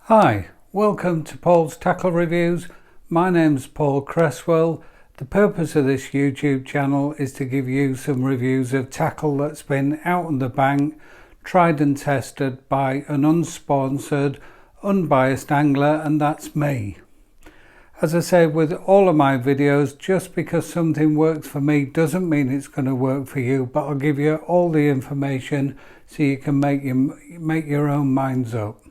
Hi, welcome to Paul's Tackle Reviews. My name's Paul Cresswell. The purpose of this YouTube channel is to give you some reviews of tackle that's been out on the bank, tried and tested by an unsponsored, unbiased angler, and that's me. As I say with all of my videos, just because something works for me doesn't mean it's going to work for you, but I'll give you all the information so you can make your own minds up.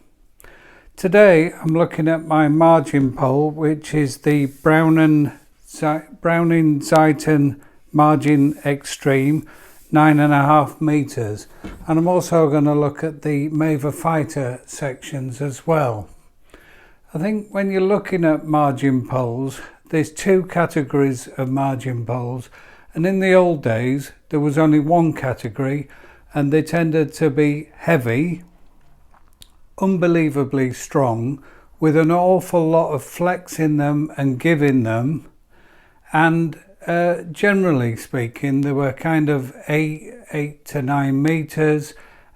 Today I'm looking at my margin pole, which is the Browning Xitan Margin Extreme, 9.5 meters, and I'm also going to look at the Maver Fighter sections as well. I think when you're looking at margin poles, there's two categories of margin poles, and in the old days there was only one category, and they tended to be heavy, unbelievably strong, with an awful lot of flex in them and give in them, and generally speaking they were kind of 8 to 9 meters,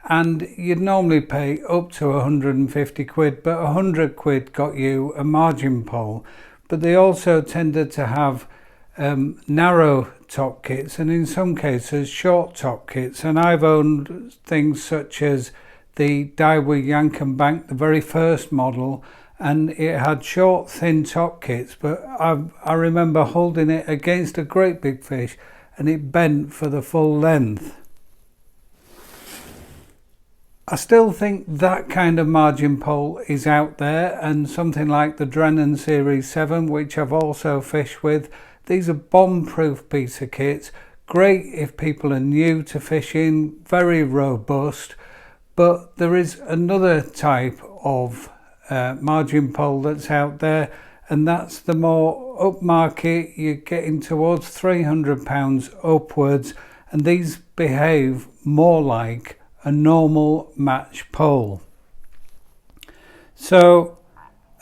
and you'd normally pay up to 150 quid, but 100 quid got you a margin pole. But they also tended to have narrow top kits, and in some cases short top kits, and I've owned things such as the Daiwa Yank and Bank, the very first model, and it had short thin top kits, but I remember holding it against a great big fish and it bent for the full length. I still think that kind of margin pole is out there, and something like the Drennan Series 7, which I've also fished with. These are bomb-proof piece of kits, great if people are new to fishing, very robust. But there is another type of margin pole that's out there, and that's the more upmarket. You're getting towards £300 upwards, and these behave more like a normal match pole. So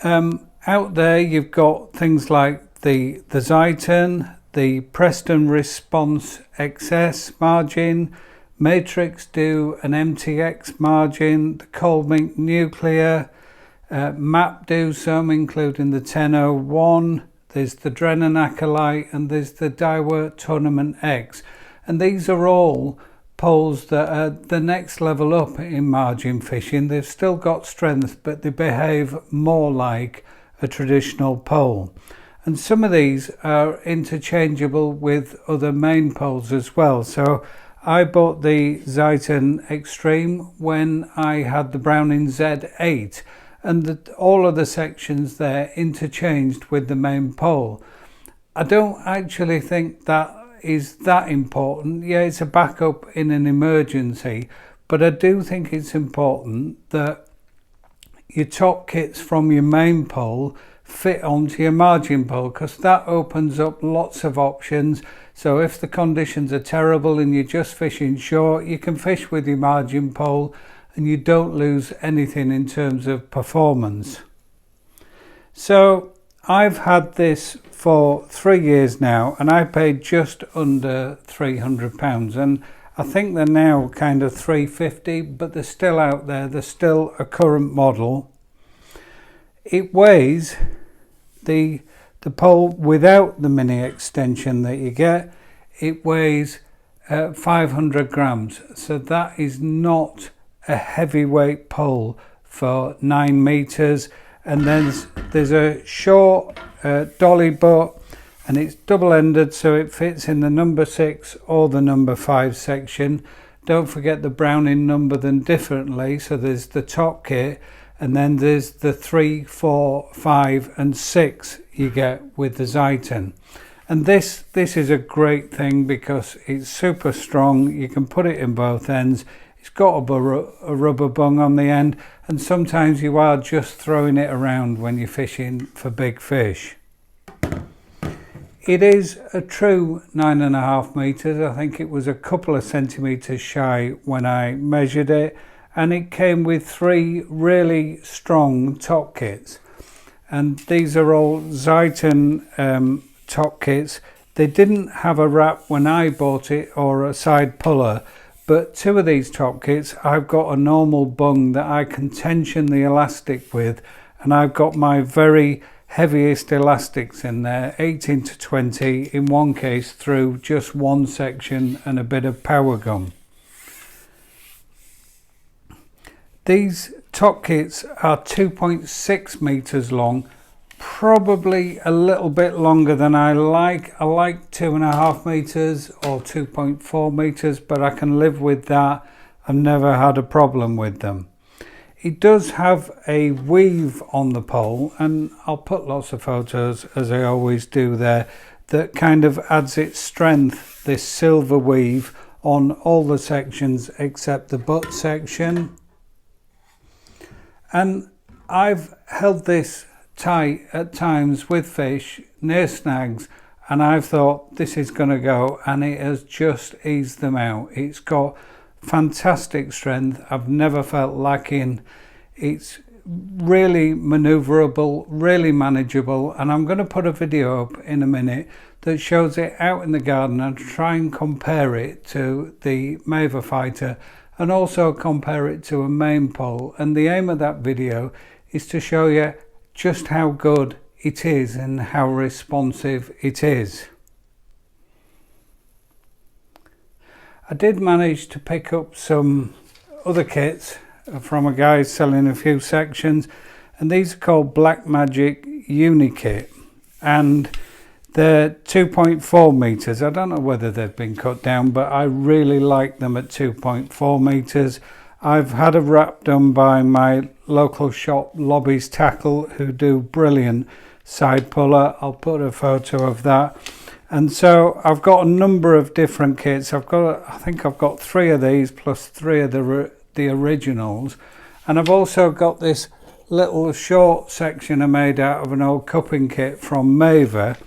out there you've got things like the Xitan, the Preston Response XS margin, Matrix do an MTX margin, the Colmink Nuclear, Map do some, including the 1001, there's the Drennan Acolyte, and there's the Daiwa Tournament X. And these are all poles that are the next level up in margin fishing. They've still got strength, but they behave more like a traditional pole. And some of these are interchangeable with other main poles as well. So I bought the Xitan Extreme when I had the Browning Z8, and all of the sections there interchanged with the main pole. I don't actually think that is that important. Yeah, it's a backup in an emergency, but I do think it's important that your top kits from your main pole fit onto your margin pole, because that opens up lots of options. So if the conditions are terrible and you're just fishing short, you can fish with your margin pole and you don't lose anything in terms of performance. So I've had this for 3 years now, and I paid just under £300, and I think they're now kind of £350, but they're still out there. They're still a current model. It weighs, the pole without the mini extension that you get, it weighs 500 grams. So that is not a heavyweight pole for 9 meters. And then there's a short dolly butt, and it's double-ended, so it fits in the number 6 or the number 5 section. Don't forget the Browning number them differently. So there's the top kit, and then there's the 3, 4, 5 and 6 you get with the Xitan. And this is a great thing because it's super strong. You can put it in both ends. It's got a rubber bung on the end, and sometimes you are just throwing it around when you're fishing for big fish. It is a true 9.5 meters. I think it was a couple of centimeters shy when I measured it, and it came with 3 really strong top kits, and these are all Xitan top kits. They didn't have a wrap when I bought it, or a side puller, but 2 of these top kits I've got a normal bung that I can tension the elastic with, and I've got my very heaviest elastics in there, 18 to 20 in one case, through just one section and a bit of power gum. These top kits are 2.6 meters long, probably a little bit longer than I like. I like 2.5 meters or 2.4 meters, but I can live with that. I've never had a problem with them. It does have a weave on the pole, and I'll put lots of photos, as I always do there, that kind of adds its strength, this silver weave, on all the sections except the butt section. And I've held this tight at times with fish near snags, and I've thought this is going to go, and it has just eased them out. It's got fantastic strength. I've never felt lacking. It's really maneuverable, really manageable, and I'm going to put a video up in a minute that shows it out in the garden and try and compare it to the Maver Fighter, and also compare it to a main pole. And the aim of that video is to show you just how good it is and how responsive it is. I did manage to pick up some other kits from a guy selling a few sections, and these are called Black Magic Uni Kit, and they're 2.4 meters. I don't know whether they've been cut down, but I really like them at 2.4 meters. I've had a wrap done by my local shop, Lobby's Tackle, who do brilliant side puller. I'll put a photo of that. And so I've got a number of different kits. I think I've got 3 of these plus 3 of the originals. And I've also got this little short section I made out of an old cupping kit from Maver.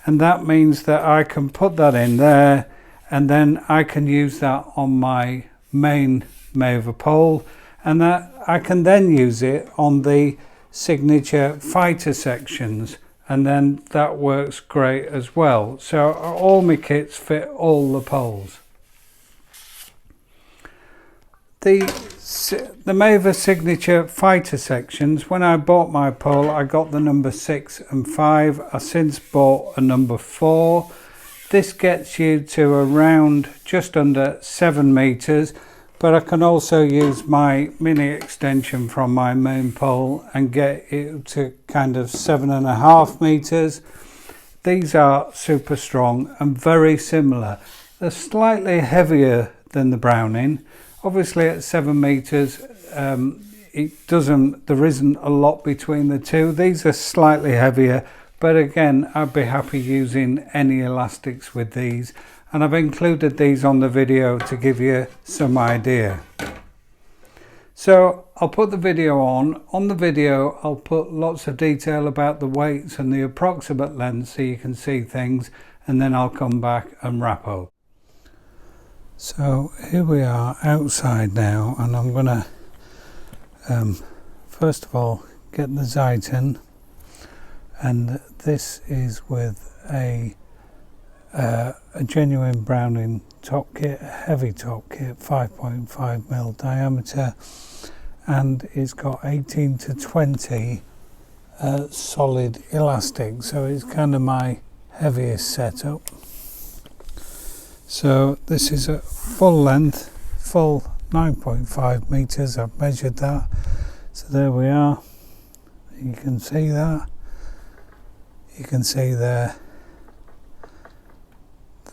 And that means that I can put that in there, and then I can use that on my main Maver pole, and that I can then use it on the Signature Fighter sections, and then that works great as well. So all my kits fit all the poles. The Maver Signature Fighter sections, when I bought my pole, I got the number 6 and 5. I since bought a number 4. This gets you to around just under 7 meters, but I can also use my mini extension from my main pole and get it to kind of 7.5 meters. These are super strong and very similar. They're slightly heavier than the Browning. Obviously at 7 meters, there isn't a lot between the two. These are slightly heavier, but again, I'd be happy using any elastics with these. And I've included these on the video to give you some idea. So I'll put the video on. On the video, I'll put lots of detail about the weights and the approximate length so you can see things, and then I'll come back and wrap up. So here we are outside now, and I'm gonna first of all get the Xitan, and this is with a genuine Browning top kit, a heavy top kit, 5.5mm diameter, and it's got 18 to 20 solid elastic, so it's kind of my heaviest setup. So this is a full length, full 9.5 meters. I've measured that, so there we are. You can see that. You can see there.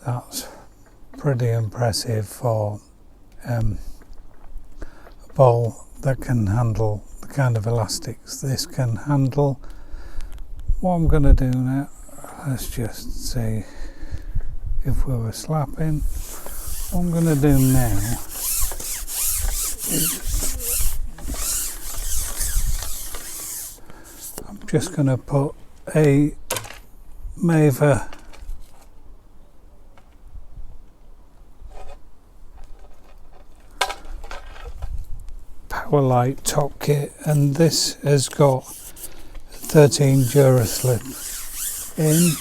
That's pretty impressive for a bowl that can handle the kind of elastics this can handle. What I'm going to do now, let's just see if we were slapping. What I'm going to do now is I'm just going to put a Maver Powerlight top kit, and this has got 13 Duraslip in,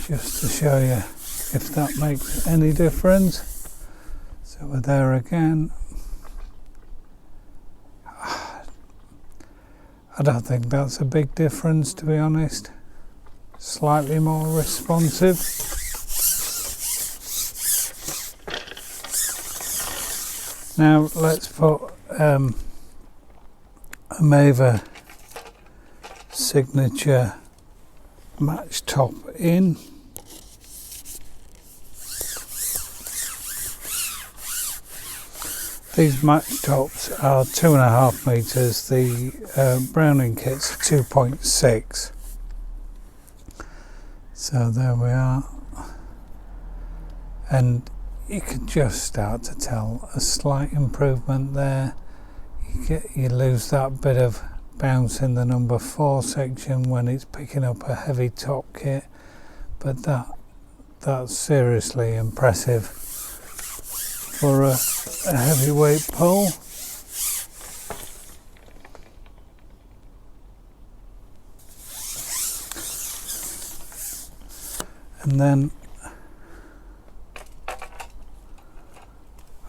just to show you if that makes any difference. So we're there again. I don't think that's a big difference, to be honest. Slightly more responsive. Now let's put a Maver Signature match top in. These match tops are 2.5 meters. The Browning kits are 2.6. So there we are, and you can just start to tell a slight improvement there. You lose that bit of bounce in the number 4 section when it's picking up a heavy top kit, but that's seriously impressive for a heavyweight pole. And then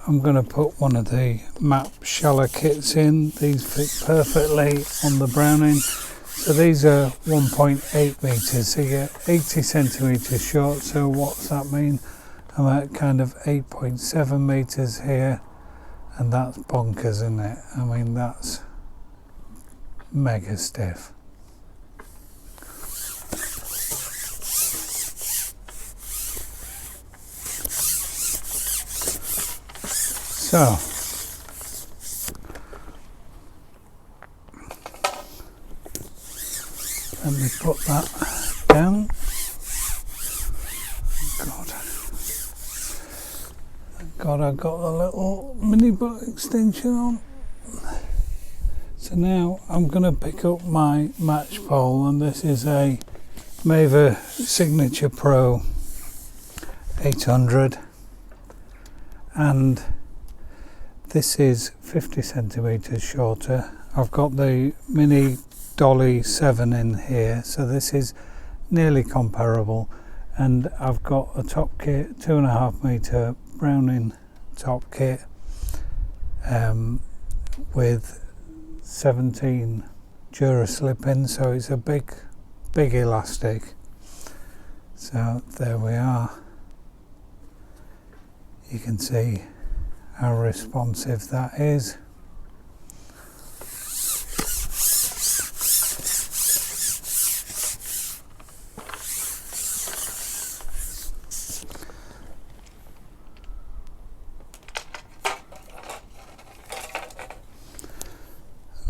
I'm going to put one of the map shallow kits in. These fit perfectly on the Browning. So these are 1.8 meters, so you get 80 centimeters short. So what's that mean? I'm at kind of 8.7 meters here, and that's bonkers, isn't it? I mean, that's mega stiff. So let me put that down. Thank God I got a little mini butt extension on. So now I'm going to pick up my match pole, and this is a Maver Signature Pro 800, and this is 50 centimeters shorter. I've got the mini Dolly 7 in here, so this is nearly comparable, and I've got a top kit, 2.5 meter Browning top kit with 17 Duraslip in, so it's a big elastic. So there we are. You can see how responsive that is.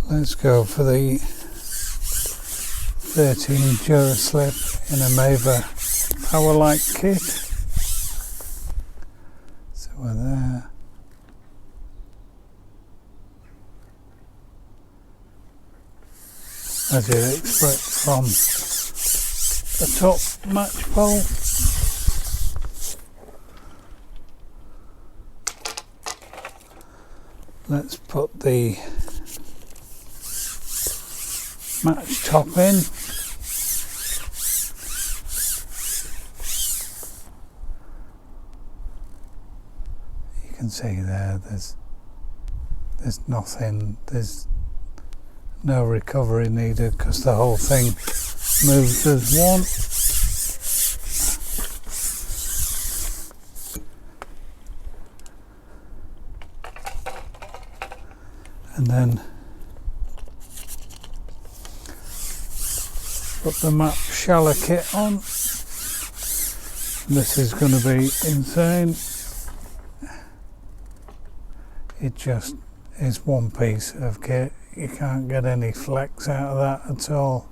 Let's go for the 13 Duraslip in a Maver Powerlight kit. So we're there. As you'd expect from a top match pole. Let's put the match top in. You can see there's nothing, there's no recovery needed because the whole thing moves as one. And then put the map shallow kit on. This is going to be insane. It just is one piece of kit. You can't get any flex out of that at all.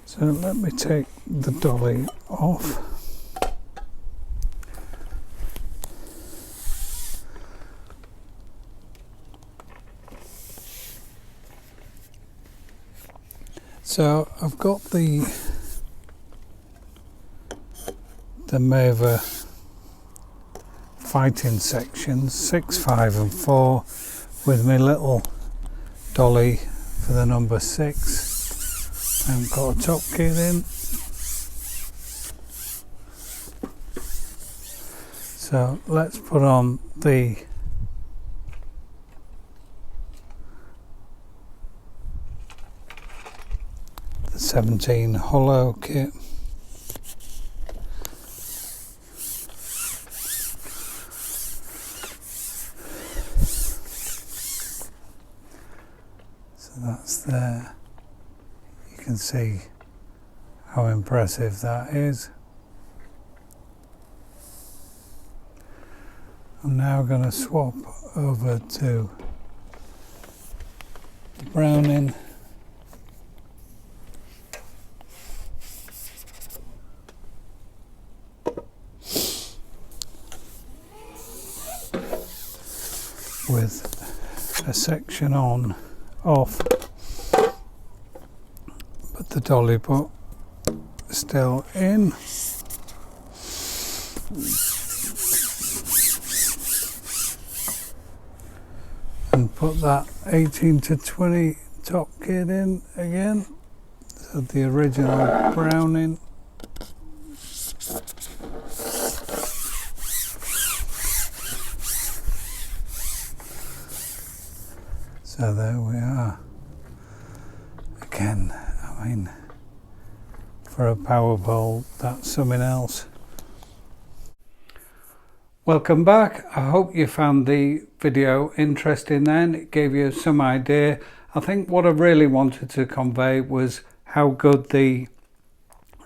So let me take the dolly off. So I've got the Maver fighting sections 6, 5 and 4 with my little dolly for the number 6. I haven't got a top kit in. So let's put on the 17 hollow kit. So that's there. You can see how impressive that is. I'm now going to swap over to the Browning. With a section on, off, but the dolly put still in. And put that 18 to 20 top kit in again. So the original Browning. So there we are. Again, I mean, for a power pole, that's something else. Welcome back. I hope you found the video interesting then. It gave you some idea. I think what I really wanted to convey was how good the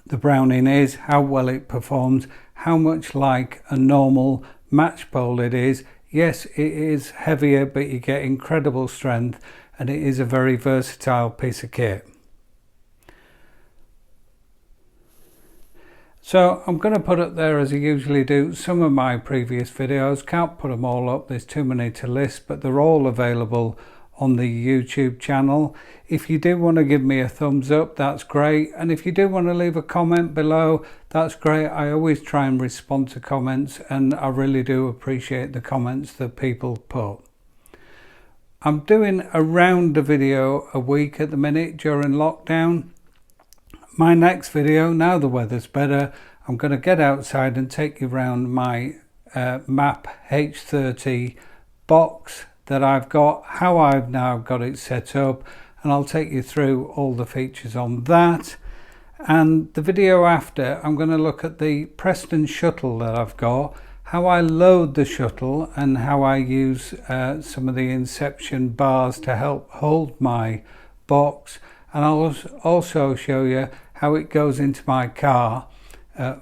Browning is, how well it performs, how much like a normal match pole it is. Yes, it is heavier, but you get incredible strength, and it is a very versatile piece of kit. So I'm going to put up there, as I usually do, some of my previous videos. Can't put them all up, there's too many to list, but they're all available on the YouTube channel. If you do want to give me a thumbs up, that's great. And if you do want to leave a comment below, that's great. I always try and respond to comments, and I really do appreciate the comments that people put. I'm doing around a video a week at the minute during lockdown. My next video, now the weather's better, I'm going to get outside and take you around my MAP H30 box that I've got, how I've now got it set up, and I'll take you through all the features on that. And the video after, I'm going to look at the Preston shuttle that I've got, how I load the shuttle, and how I use some of the inception bars to help hold my box. And I'll also show you how it goes into my car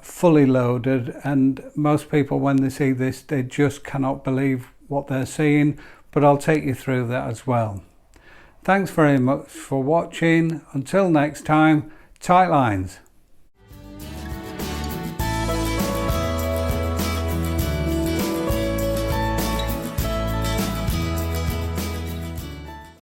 fully loaded, and most people when they see this, they just cannot believe what they're seeing, but I'll take you through that as well. Thanks very much for watching. Until next time, tight lines.